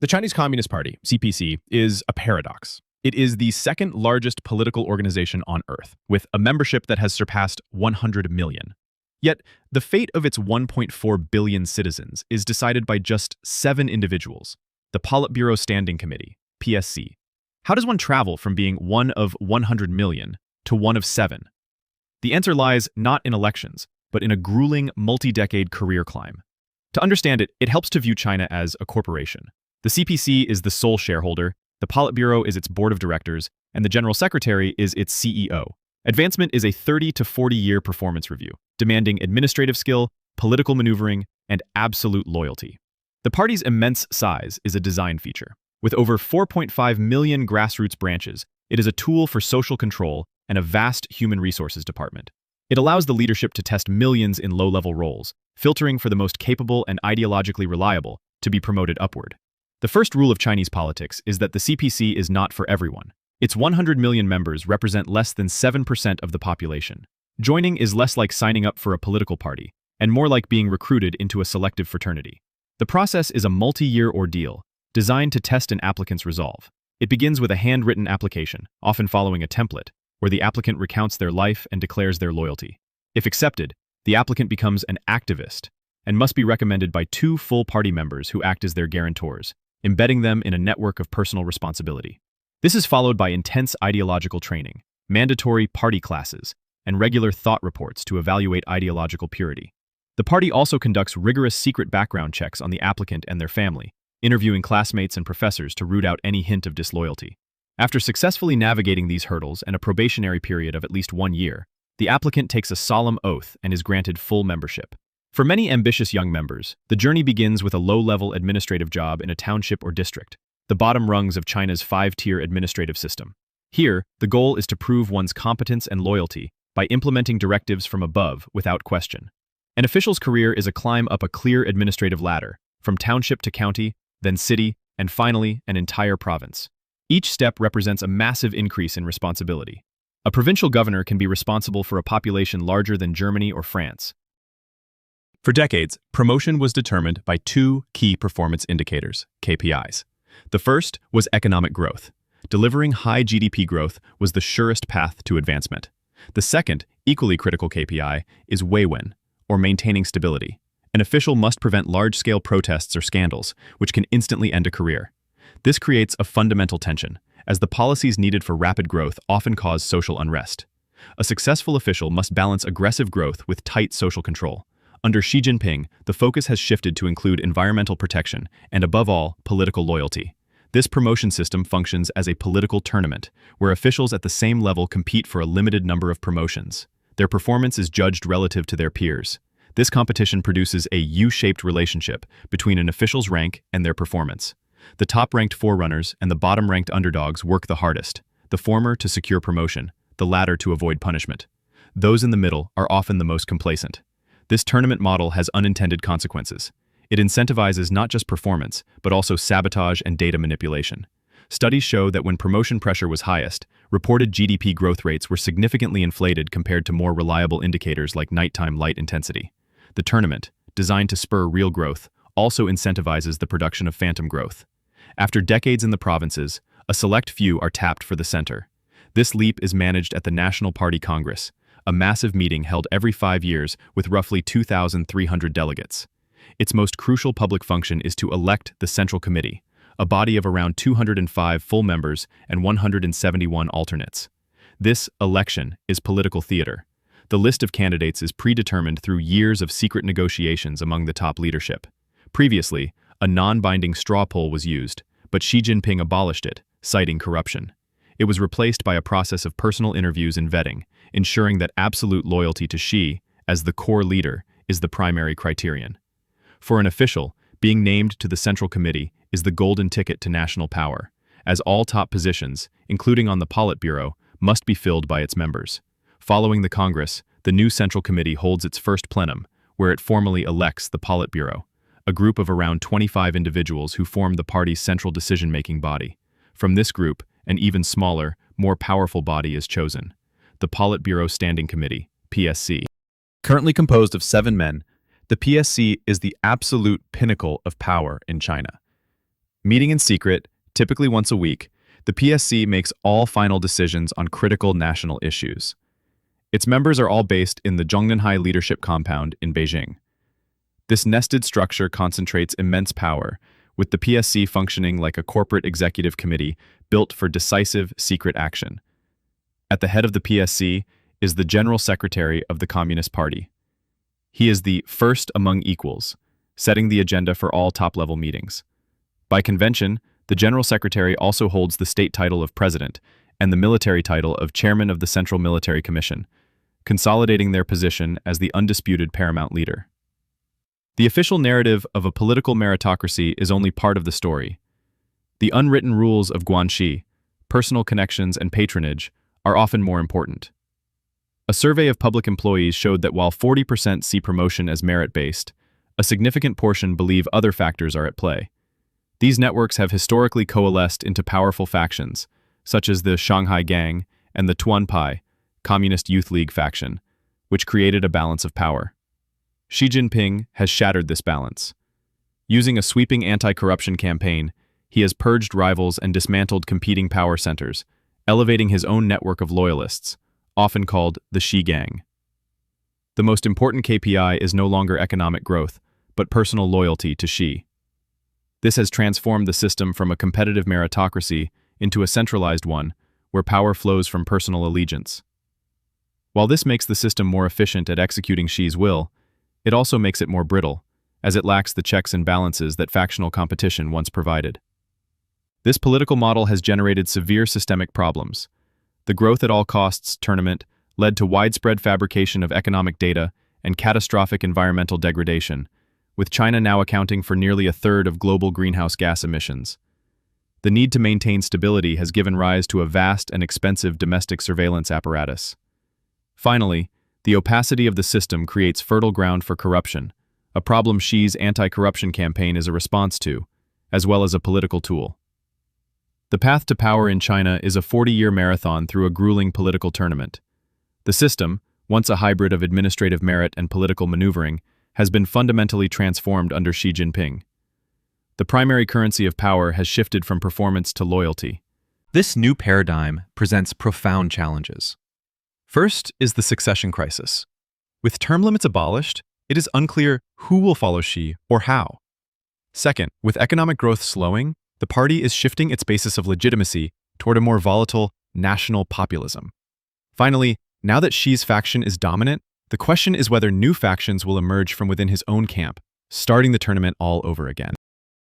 The Chinese Communist Party, CPC, is a paradox. It is the second largest political organization on Earth, with a membership that has surpassed 100 million. Yet, the fate of its 1.4 billion citizens is decided by just 7 individuals, the Politburo Standing Committee, PSC. How does one travel from being one of 100 million to one of 7? The answer lies not in elections, but in a grueling, multi-decade career climb. To understand it, it helps to view China as a corporation. The CPC is the sole shareholder, the Politburo is its board of directors, and the general secretary is its CEO. Advancement is a 30 to 40-year performance review, demanding administrative skill, political maneuvering, and absolute loyalty. The party's immense size is a design feature. With over 4.5 million grassroots branches, it is a tool for social control and a vast human resources department. It allows the leadership to test millions in low-level roles, filtering for the most capable and ideologically reliable to be promoted upward. The first rule of Chinese politics is that the CPC is not for everyone. Its 100 million members represent less than 7% of the population. Joining is less like signing up for a political party, and more like being recruited into a selective fraternity. The process is a multi-year ordeal, designed to test an applicant's resolve. It begins with a handwritten application, often following a template, where the applicant recounts their life and declares their loyalty. If accepted, the applicant becomes an activist, and must be recommended by 2 full party members who act as their guarantors, embedding them in a network of personal responsibility. This is followed by intense ideological training, mandatory party classes, and regular thought reports to evaluate ideological purity. The party also conducts rigorous secret background checks on the applicant and their family, interviewing classmates and professors to root out any hint of disloyalty. After successfully navigating these hurdles and a probationary period of at least 1 year, the applicant takes a solemn oath and is granted full membership. For many ambitious young members, the journey begins with a low-level administrative job in a township or district, the bottom rungs of China's 5-tier administrative system. Here, the goal is to prove one's competence and loyalty by implementing directives from above without question. An official's career is a climb up a clear administrative ladder, from township to county, then city, and finally, an entire province. Each step represents a massive increase in responsibility. A provincial governor can be responsible for a population larger than Germany or France. For decades, promotion was determined by 2 key performance indicators, KPIs. The first was economic growth. Delivering high GDP growth was the surest path to advancement. The second, equally critical KPI, is weiwen, or maintaining stability. An official must prevent large-scale protests or scandals, which can instantly end a career. This creates a fundamental tension, as the policies needed for rapid growth often cause social unrest. A successful official must balance aggressive growth with tight social control. Under Xi Jinping, the focus has shifted to include environmental protection and, above all, political loyalty. This promotion system functions as a political tournament, where officials at the same level compete for a limited number of promotions. Their performance is judged relative to their peers. This competition produces a U-shaped relationship between an official's rank and their performance. The top-ranked forerunners and the bottom-ranked underdogs work the hardest, the former to secure promotion, the latter to avoid punishment. Those in the middle are often the most complacent. This tournament model has unintended consequences. It incentivizes not just performance, but also sabotage and data manipulation. Studies show that when promotion pressure was highest, reported GDP growth rates were significantly inflated compared to more reliable indicators like nighttime light intensity. The tournament, designed to spur real growth, also incentivizes the production of phantom growth. After decades in the provinces, a select few are tapped for the center. This leap is managed at the National Party Congress, a massive meeting held every 5 years with roughly 2,300 delegates. Its most crucial public function is to elect the Central Committee, a body of around 205 full members and 171 alternates. This election is political theater. The list of candidates is predetermined through years of secret negotiations among the top leadership. Previously, a non-binding straw poll was used, but Xi Jinping abolished it, citing corruption. It was replaced by a process of personal interviews and vetting, ensuring that absolute loyalty to Xi, as the core leader, is the primary criterion. For an official, being named to the Central Committee is the golden ticket to national power, as all top positions, including on the Politburo, must be filled by its members. Following the Congress, the new Central Committee holds its first plenum, where it formally elects the Politburo, a group of around 25 individuals who form the party's central decision-making body. From this group, an even smaller, more powerful body is chosen, the Politburo Standing Committee, PSC. Currently composed of 7 men, the PSC is the absolute pinnacle of power in China. Meeting in secret, typically once a week, the PSC makes all final decisions on critical national issues. Its members are all based in the Zhongnanhai Leadership Compound in Beijing. This nested structure concentrates immense power, with the PSC functioning like a corporate executive committee built for decisive, secret action. At the head of the PSC is the General Secretary of the Communist Party. He is the first among equals, setting the agenda for all top-level meetings. By convention, the General Secretary also holds the state title of President and the military title of Chairman of the Central Military Commission, consolidating their position as the undisputed paramount leader. The official narrative of a political meritocracy is only part of the story. The unwritten rules of guanxi, personal connections and patronage, are often more important. A survey of public employees showed that while 40% see promotion as merit-based, a significant portion believe other factors are at play. These networks have historically coalesced into powerful factions, such as the Shanghai Gang and the Tuanpai, Communist Youth League faction, which created a balance of power. Xi Jinping has shattered this balance. Using a sweeping anti-corruption campaign, he has purged rivals and dismantled competing power centers, elevating his own network of loyalists, often called the Xi Gang. The most important KPI is no longer economic growth, but personal loyalty to Xi. This has transformed the system from a competitive meritocracy into a centralized one, where power flows from personal allegiance. While this makes the system more efficient at executing Xi's will, it also makes it more brittle, as it lacks the checks and balances that factional competition once provided. This political model has generated severe systemic problems. The growth at all costs tournament led to widespread fabrication of economic data and catastrophic environmental degradation, with China now accounting for nearly a third of global greenhouse gas emissions. The need to maintain stability has given rise to a vast and expensive domestic surveillance apparatus. Finally, the opacity of the system creates fertile ground for corruption, a problem Xi's anti-corruption campaign is a response to, as well as a political tool. The path to power in China is a 40-year marathon through a grueling political tournament. The system, once a hybrid of administrative merit and political maneuvering, has been fundamentally transformed under Xi Jinping. The primary currency of power has shifted from performance to loyalty. This new paradigm presents profound challenges. First is the succession crisis. With term limits abolished, it is unclear who will follow Xi or how. Second, with economic growth slowing, the party is shifting its basis of legitimacy toward a more volatile national populism. Finally, now that Xi's faction is dominant, the question is whether new factions will emerge from within his own camp, starting the tournament all over again.